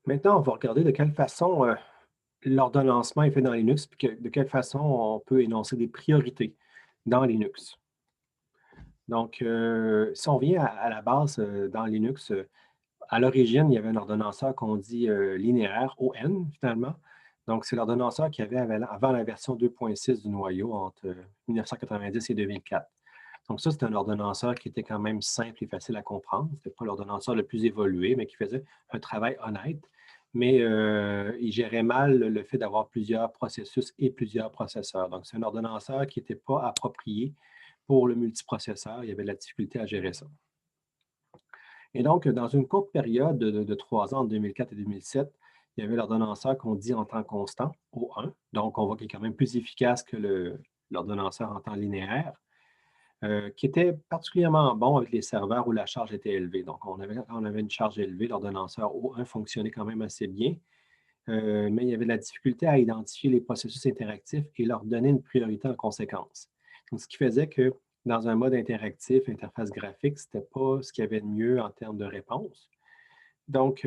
Maintenant, on va regarder de quelle façon l'ordonnancement est fait dans Linux, puis de quelle façon on peut énoncer des priorités dans Linux. Donc, si on vient à la base dans Linux, à l'origine, il y avait un ordonnanceur qu'on dit linéaire, ON finalement. Donc, c'est l'ordonnanceur qu'il y avait avant la version 2.6 du noyau entre 1990 et 2004. Donc, ça, c'est un ordonnanceur qui était quand même simple et facile à comprendre. Ce n'était pas l'ordonnanceur le plus évolué, mais qui faisait un travail honnête. Mais il gérait mal le fait d'avoir plusieurs processus et plusieurs processeurs. Donc, c'est un ordonnanceur qui n'était pas approprié pour le multiprocesseur. Il y avait de la difficulté à gérer ça. Et donc, dans une courte période de 3 ans, entre 2004 et 2007, il y avait l'ordonnanceur qu'on dit en temps constant, O1. Donc, on voit qu'il est quand même plus efficace que l'ordonnanceur en temps linéaire, qui était particulièrement bon avec les serveurs où la charge était élevée. Donc, quand on avait une charge élevée, l'ordonnanceur O1 fonctionnait quand même assez bien, mais il y avait de la difficulté à identifier les processus interactifs et leur donner une priorité en conséquence. Donc, ce qui faisait que dans un mode interactif, interface graphique, ce n'était pas ce qu'il y avait de mieux en termes de réponse. Donc,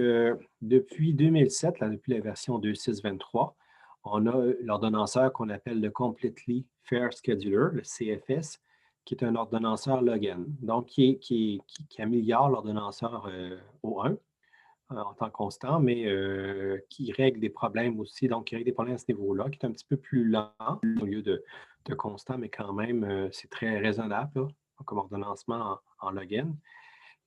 depuis 2007, là, depuis la version 2.6.23, on a l'ordonnanceur qu'on appelle le Completely Fair Scheduler, le CFS, qui est un ordonnanceur login, donc qui améliore l'ordonnanceur O1 en temps constant, mais qui règle des problèmes aussi, donc qui règle des problèmes à ce niveau-là, qui est un petit peu plus lent au lieu de constant, mais quand même, c'est très raisonnable là, comme ordonnancement en login.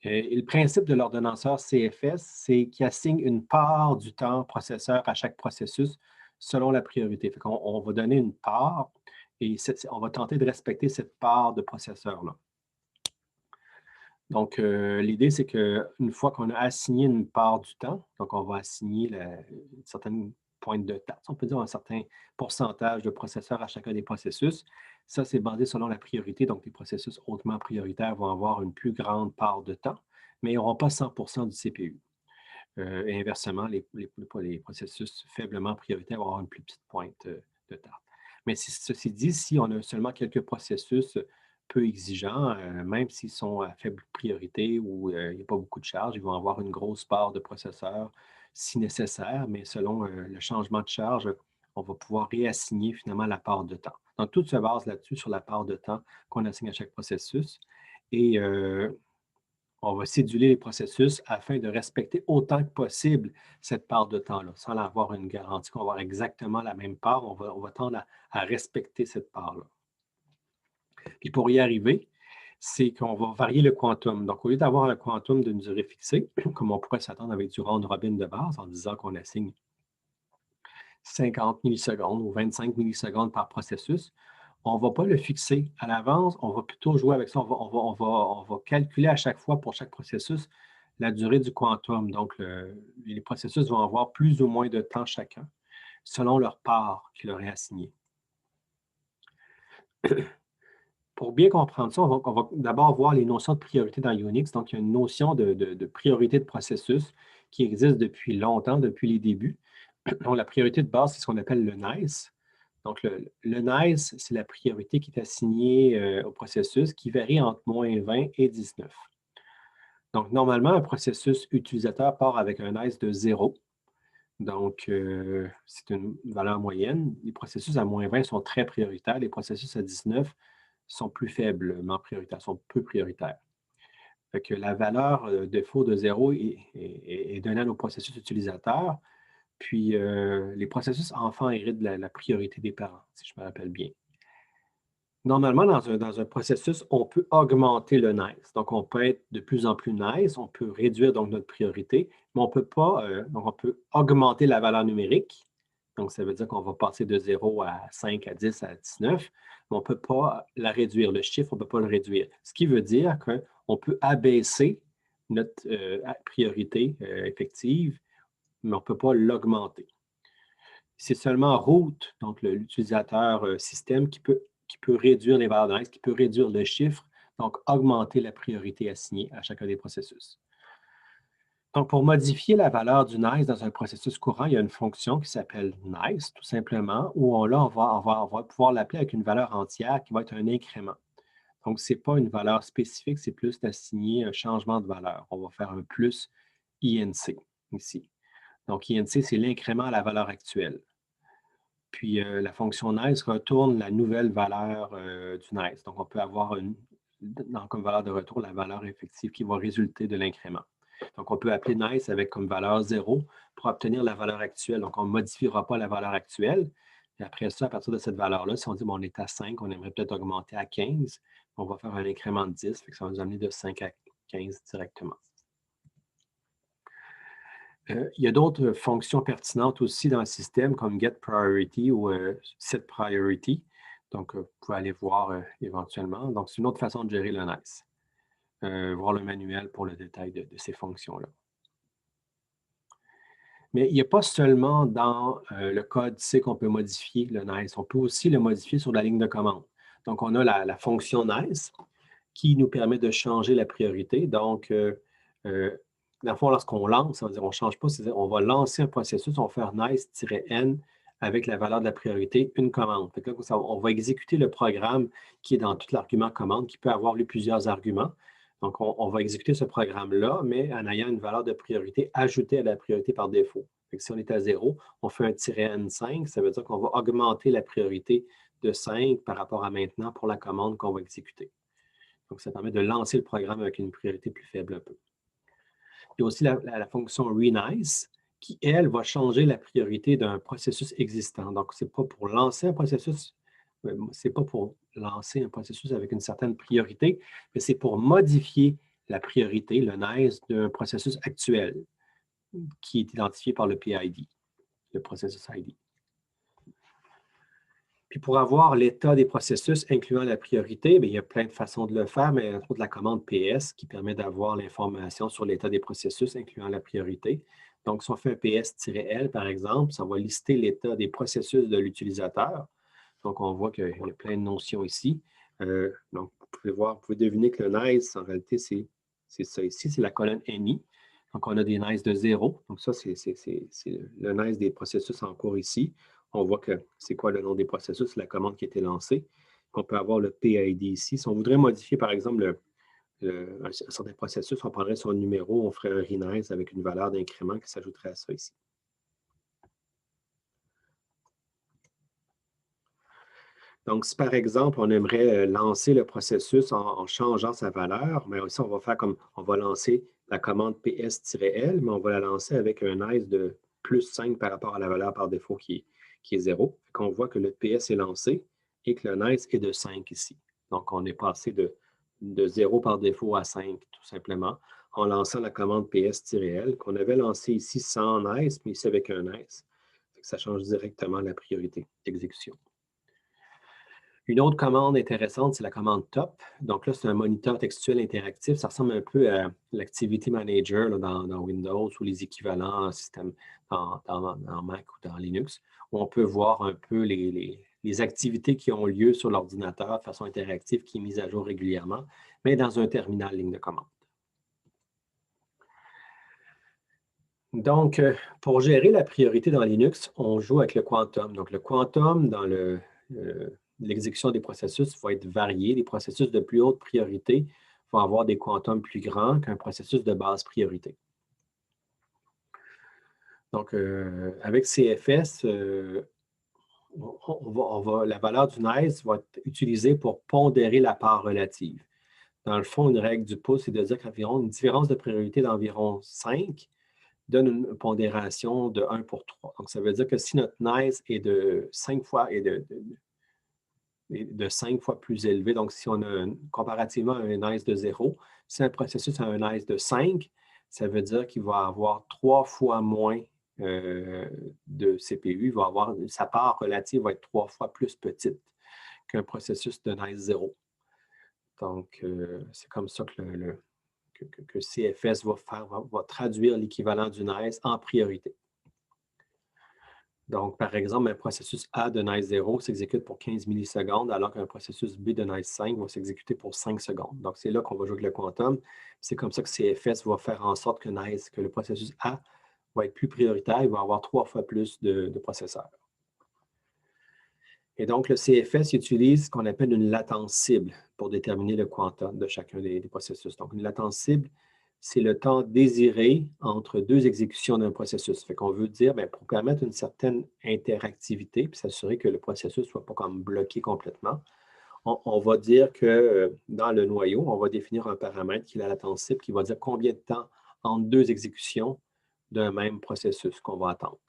Et le principe de l'ordonnanceur CFS, c'est qu'il assigne une part du temps processeur à chaque processus selon la priorité. Fait qu'on on va donner une part et on va tenter de respecter cette part de processeur-là. Donc, l'idée, c'est qu'une fois qu'on a assigné une part du temps, donc on va assigner une certaine pointe de temps, on peut dire un certain pourcentage de processeurs à chacun des processus. Ça, c'est basé selon la priorité. Donc, les processus hautement prioritaires vont avoir une plus grande part de temps, mais ils n'auront pas 100 du CPU. Et inversement, les processus faiblement prioritaires vont avoir une plus petite pointe de temps. Mais ceci dit, si on a seulement quelques processus peu exigeants, même s'ils sont à faible priorité ou il n'y a pas beaucoup de charge, ils vont avoir une grosse part de processeur si nécessaire, mais selon le changement de charge, on va pouvoir réassigner finalement la part de temps. Donc, tout se base là-dessus, sur la part de temps qu'on assigne à chaque processus. Et on va céduler les processus afin de respecter autant que possible cette part de temps-là, sans avoir une garantie qu'on va avoir exactement la même part. On va tendre à respecter cette part-là. Puis pour y arriver, c'est qu'on va varier le quantum. Donc, au lieu d'avoir un quantum d'une durée fixée, comme on pourrait s'attendre avec du round-robin de base, en disant qu'on assigne 50 millisecondes ou 25 millisecondes par processus, on ne va pas le fixer à l'avance, on va plutôt jouer avec ça. On va calculer à chaque fois pour chaque processus la durée du quantum. Donc, les processus vont avoir plus ou moins de temps chacun, selon leur part qui leur est assignée. Pour bien comprendre ça, on va d'abord voir les notions de priorité dans Unix. Donc, il y a une notion de priorité de processus qui existe depuis longtemps, depuis les débuts. Donc, la priorité de base, c'est ce qu'on appelle le NICE. Donc, le NICE, c'est la priorité qui est assignée au processus qui varie entre -20 et 19. Donc, normalement, un processus utilisateur part avec un NICE de 0. Donc, c'est une valeur moyenne. Les processus à -20 sont très prioritaires. Les processus à 19 sont plus faiblement prioritaires, sont peu prioritaires. Fait que la valeur défaut de 0 est donnée à nos processus utilisateurs. Puis, les processus enfants héritent de la priorité des parents, si je me rappelle bien. Normalement, dans un processus, on peut augmenter le nice. Donc, on peut être de plus en plus nice, on peut réduire donc notre priorité, mais on peut pas, donc on peut augmenter la valeur numérique. Donc, ça veut dire qu'on va passer de 0 à 5, à 10, à 19, mais on ne peut pas la réduire. Le chiffre, on ne peut pas le réduire. Ce qui veut dire qu'on peut abaisser notre priorité effective, mais on ne peut pas l'augmenter. C'est seulement root, donc l'utilisateur système, qui peut réduire les valeurs de NICE, qui peut réduire le chiffre, donc augmenter la priorité assignée à chacun des processus. Donc, pour modifier la valeur du NICE dans un processus courant, il y a une fonction qui s'appelle NICE, tout simplement, où on va pouvoir l'appeler avec une valeur entière qui va être un incrément. Donc, ce n'est pas une valeur spécifique, c'est plus d'assigner un changement de valeur. On va faire un plus INC ici. Donc, INC, c'est l'incrément à la valeur actuelle. Puis, la fonction nice retourne la nouvelle valeur du nice. Donc, on peut avoir comme valeur de retour la valeur effective qui va résulter de l'incrément. Donc, on peut appeler nice avec comme valeur 0 pour obtenir la valeur actuelle. Donc, on ne modifiera pas la valeur actuelle. Et après ça, à partir de cette valeur-là, si on dit bon, on est à 5, on aimerait peut-être augmenter à 15, on va faire un incrément de 10, fait que ça va nous amener de 5 à 15 directement. Il y a d'autres fonctions pertinentes aussi dans le système, comme get priority ou set priority. Donc, vous pouvez aller voir éventuellement. Donc, c'est une autre façon de gérer le NICE. Voir le manuel pour le détail de ces fonctions-là. Mais il n'y a pas seulement dans le code C qu'on peut modifier le NICE. On peut aussi le modifier sur la ligne de commande. Donc, on a la fonction NICE qui nous permet de changer la priorité. Donc, dans le fond, lorsqu'on lance, on ne change pas, on va lancer un processus, on va faire nice-n avec la valeur de la priorité, une commande. Fait que là, on va exécuter le programme qui est dans tout l'argument commande, qui peut avoir plusieurs arguments. Donc, on va exécuter ce programme-là, mais en ayant une valeur de priorité ajoutée à la priorité par défaut. Fait que si on est à 0, on fait un -n5, ça veut dire qu'on va augmenter la priorité de 5 par rapport à maintenant pour la commande qu'on va exécuter. Donc, ça permet de lancer le programme avec une priorité plus faible un peu. Il y a aussi la fonction renice qui, elle, va changer la priorité d'un processus existant. Donc, ce n'est pas pour lancer un processus, c'est pas pour lancer un processus avec une certaine priorité, mais c'est pour modifier la priorité, le nice, d'un processus actuel qui est identifié par le PID, le processus ID. Puis pour avoir l'état des processus incluant la priorité, bien, il y a plein de façons de le faire, mais entre autres la commande PS qui permet d'avoir l'information sur l'état des processus incluant la priorité. Donc, si on fait un PS-L, par exemple, ça va lister l'état des processus de l'utilisateur. Donc, on voit qu'il y a plein de notions ici. Donc, vous pouvez deviner que le nice, en réalité, c'est ça ici, c'est la colonne NI. Donc, on a des nice de 0. Donc, ça, c'est le nice des processus en cours ici. On voit que c'est quoi le nom des processus, la commande qui a été lancée. On peut avoir le PID ici. Si on voudrait modifier, par exemple, un certain processus, on prendrait son numéro, on ferait un renice avec une valeur d'incrément qui s'ajouterait à ça ici. Donc, si par exemple, on aimerait lancer le processus en changeant sa valeur, mais aussi on va faire comme on va lancer la commande PS-L, mais on va la lancer avec un nice de plus 5 par rapport à la valeur par défaut qui est 0. On voit que le PS est lancé et que le nice est de 5 ici. Donc, on est passé de 0 par défaut à 5, tout simplement, en lançant la commande PS-L qu'on avait lancée ici sans nice, mais ici avec un nice. Ça change directement la priorité d'exécution. Une autre commande intéressante, c'est la commande top. Donc là, c'est un moniteur textuel interactif. Ça ressemble un peu à l'Activity Manager là, dans Windows ou les équivalents système dans Mac ou dans Linux, où on peut voir un peu les activités qui ont lieu sur l'ordinateur de façon interactive qui est mise à jour régulièrement, mais dans un terminal ligne de commande. Donc, pour gérer la priorité dans Linux, on joue avec le Quantum. Donc, le Quantum, dans l'exécution des processus, va être varié. Les processus de plus haute priorité vont avoir des quantums plus grands qu'un processus de basse priorité. Donc, avec CFS, la valeur du nice va être utilisée pour pondérer la part relative. Dans le fond, une règle du pouce, c'est de dire qu'environ une différence de priorité d'environ 5 donne une pondération de 1 pour 3. Donc, ça veut dire que si notre nice est de 5 fois de 5 fois plus élevé, donc si on a comparativement à un nice de 0, si un processus a un nice de 5, ça veut dire qu'il va avoir 3 fois moins de CPU, sa part relative va être 3 fois plus petite qu'un processus de nice 0. Donc, c'est comme ça que CFS va traduire l'équivalent du nice en priorité. Donc, par exemple, un processus A de NICE 0 s'exécute pour 15 millisecondes, alors qu'un processus B de NICE 5 va s'exécuter pour 5 secondes. Donc, c'est là qu'on va jouer avec le quantum. C'est comme ça que CFS va faire en sorte que le processus A va être plus prioritaire, il va avoir 3 fois plus de processeurs. Et donc, le CFS utilise ce qu'on appelle une latence cible pour déterminer le quantum de chacun des processus. Donc, une latence cible, c'est le temps désiré entre deux exécutions d'un processus. Fait qu'on veut dire, bien, pour permettre une certaine interactivité, puis s'assurer que le processus ne soit pas comme bloqué complètement, on va dire que dans le noyau, on va définir un paramètre qui est la latence cible, qui va dire combien de temps entre deux exécutions d'un même processus qu'on va attendre.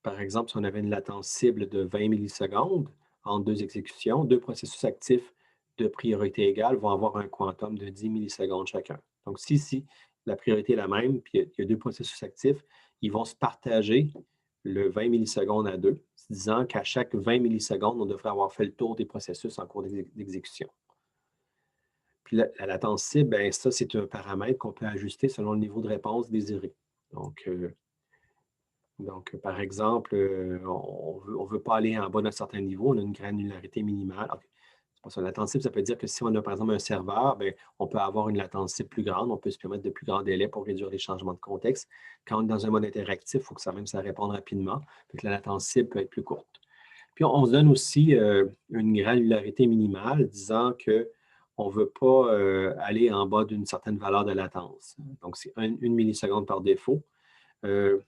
Par exemple, si on avait une latence cible de 20 millisecondes entre deux exécutions, deux processus actifs de priorité égale vont avoir un quantum de 10 millisecondes chacun. Donc, si la priorité est la même, puis il y a deux processus actifs, ils vont se partager le 20 millisecondes à deux, disant qu'à chaque 20 millisecondes, on devrait avoir fait le tour des processus en cours d'exécution. Puis la latence cible, bien, ça, c'est un paramètre qu'on peut ajuster selon le niveau de réponse désiré. Donc, par exemple, on ne veut pas aller en bas d'un certain niveau, on a une granularité minimale. OK. C'est pas ça. La latence cible, ça peut dire que si on a, par exemple, un serveur, bien, on peut avoir une latence cible plus grande, on peut se permettre de plus grands délais pour réduire les changements de contexte. Quand on est dans un mode interactif, il faut que ça réponde rapidement, donc la latence cible peut être plus courte. Puis, on se donne aussi une granularité minimale, disant qu'on ne veut pas aller en bas d'une certaine valeur de latence. Donc, c'est une milliseconde par défaut. Euh,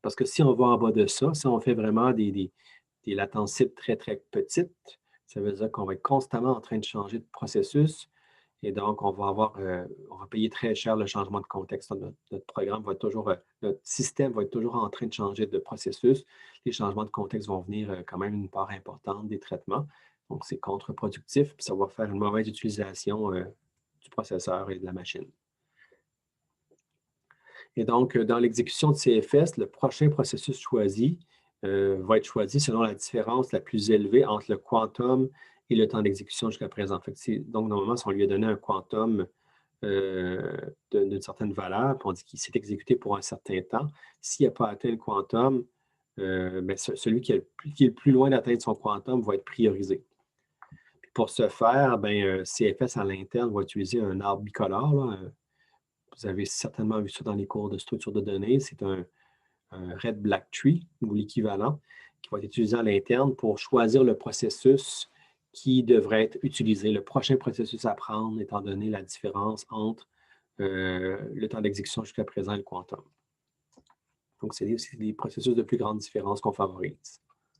Parce que si on va en bas de ça, si on fait vraiment des latences cibles très, très petites, ça veut dire qu'on va être constamment en train de changer de processus et donc on va payer très cher le changement de contexte. Notre programme va toujours, notre système va être toujours en train de changer de processus. Les changements de contexte vont venir quand même une part importante des traitements. Donc, c'est contre-productif, puis ça va faire une mauvaise utilisation du processeur et de la machine. Et donc, dans l'exécution de CFS, le prochain processus choisi va être choisi selon la différence la plus élevée entre le quantum et le temps d'exécution jusqu'à présent. Donc, normalement, si on lui a donné un quantum d'une certaine valeur, puis on dit qu'il s'est exécuté pour un certain temps, s'il n'a pas atteint le quantum, bien, celui qui est le plus loin d'atteindre son quantum va être priorisé. Puis pour ce faire, bien, CFS à l'interne va utiliser un arbre bicolore, là. Vous avez certainement vu ça dans les cours de structure de données. C'est un Red Black Tree ou l'équivalent qui va être utilisé à l'interne pour choisir le processus qui devrait être utilisé, le prochain processus à prendre, étant donné la différence entre le temps d'exécution jusqu'à présent et le quantum. Donc, c'est des processus de plus grande différence qu'on favorise.